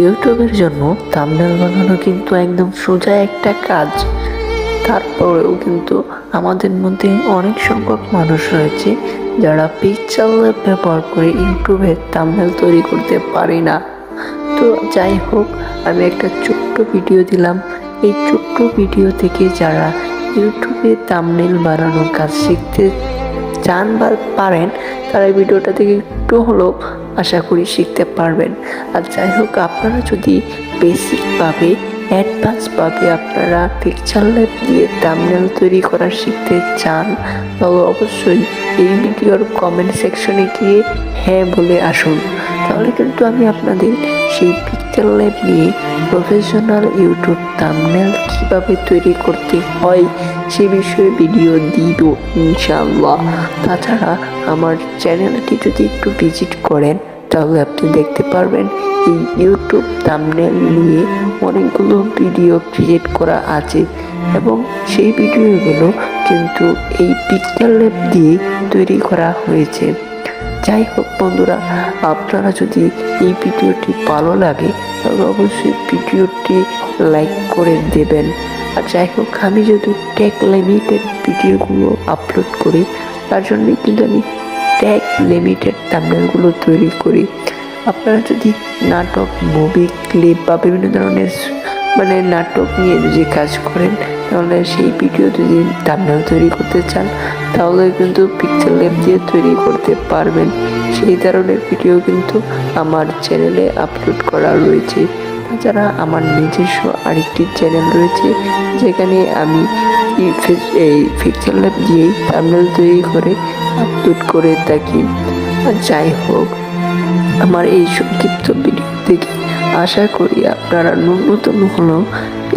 ইউটিউবের জন্য থাম্বনেল বানানো কিন্তু একদম সোজা একটা কাজ। তারপরেও কিন্তু আমাদের মধ্যে অনেক সংখ্যক মানুষ রয়েছে যারা পিকচার ল্যাব ব্যবহার করে ইউটিউবে থাম্বনেল তৈরি করতে পারে না। তো যাই হোক, আমি একটা ছোট্ট ভিডিও দিলাম। এই ছোট্ট ভিডিও থেকে যারা ইউটিউবে থাম্বনেল বানানোর কাজ শিখতে চান বা পারেন, তারা এই ভিডিওটা থেকে একটু হলেও আশা করি শিখতে পারবেন। আর যাই হোক, আপনারা যদি বেসিকভাবে অ্যাডভান্সভাবে আপনারা পিকচার ল্যাব দিয়ে থাম্বনেল তৈরি করা শিখতে চান, তবে অবশ্যই এই ভিডিওর কমেন্ট সেকশনে গিয়ে হ্যাঁ বলে আসুন। তাহলে কিন্তু আমি আপনাদের সেই পিকচার ল্যাব নিয়ে প্রফেশনাল ইউটিউব থাম্বনেল কীভাবে তৈরি করতে হয় সে বিষয়ে ভিডিও দিব ইনশাআল্লাহ। তাছাড়া আমার চ্যানেলটি যদি একটু ভিজিট করেন, তাহলে আপনি দেখতে পারবেন এই ইউটিউব থাম্বনেল নিয়ে অনেকগুলো ভিডিও ক্রিয়েট করা আছে এবং সেই ভিডিওগুলো কিন্তু এই পিকচার ল্যাব দিয়ে তৈরি করা হয়েছে। যাই হোক বন্ধুরা, আপনারা যদি এই ভিডিওটি ভালো লাগে তাহলে অবশ্যই ভিডিওটি লাইক করে দেবেন। আর যাই হোক, আমি যদি ট্যাগ লিমিটেড ভিডিওগুলো আপলোড করি, তার জন্য কিন্তু আমি ট্যাগ লিমিটেড থাম্বনেলগুলো তৈরি করি। আপনারা যদি নাটক, মুভি, ক্লিপ বা বিভিন্ন ধরনের নাটক নিয়ে যদি কাজ করেন, তাহলে সেই ভিডিও যদি থাম্বনেল তৈরি করতে চান, তাহলে কিন্তু পিকচার ল্যাব দিয়ে তৈরি করতে পারবেন। সেই ধরনের ভিডিও কিন্তু আমার চ্যানেলে আপলোড করা রয়েছে। তাছাড়া আমার নিজস্ব আরেকটি চ্যানেল রয়েছে, যেখানে আমি এই পিকচার ল্যাব দিয়েই থাম্বনেল তৈরি করে আপলোড করে থাকি। আর যাই হোক, আমার এই সংক্ষিপ্ত ভিডিও থেকে আশা করি আপনারা ন্যূনতম হলেও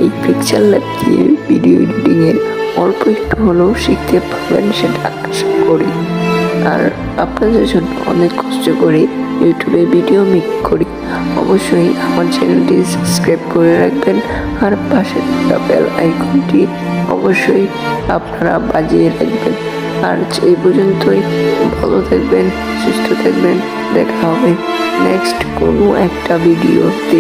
এই পিকচার ল্যাব দিয়ে ভিডিও এডিটিংয়ের অল্প একটু হলেও শিখতে পারবেন, সেটা আশা করি। আর আপনাদের জন্য অনেক কষ্ট করে ইউটিউবে ভিডিও মেক করি। অবশ্যই আমার চ্যানেলটি সাবস্ক্রাইব করে রাখবেন, আর পাশে থাকা বেল আইকনটি অবশ্যই আপনারা বাজিয়ে রাখবেন। আর এই পর্যন্তই, ভালো থাকবেন, সুস্থ থাকবেন। দেখা হবে নেক্সট কোনো একটা ভিডিওতে।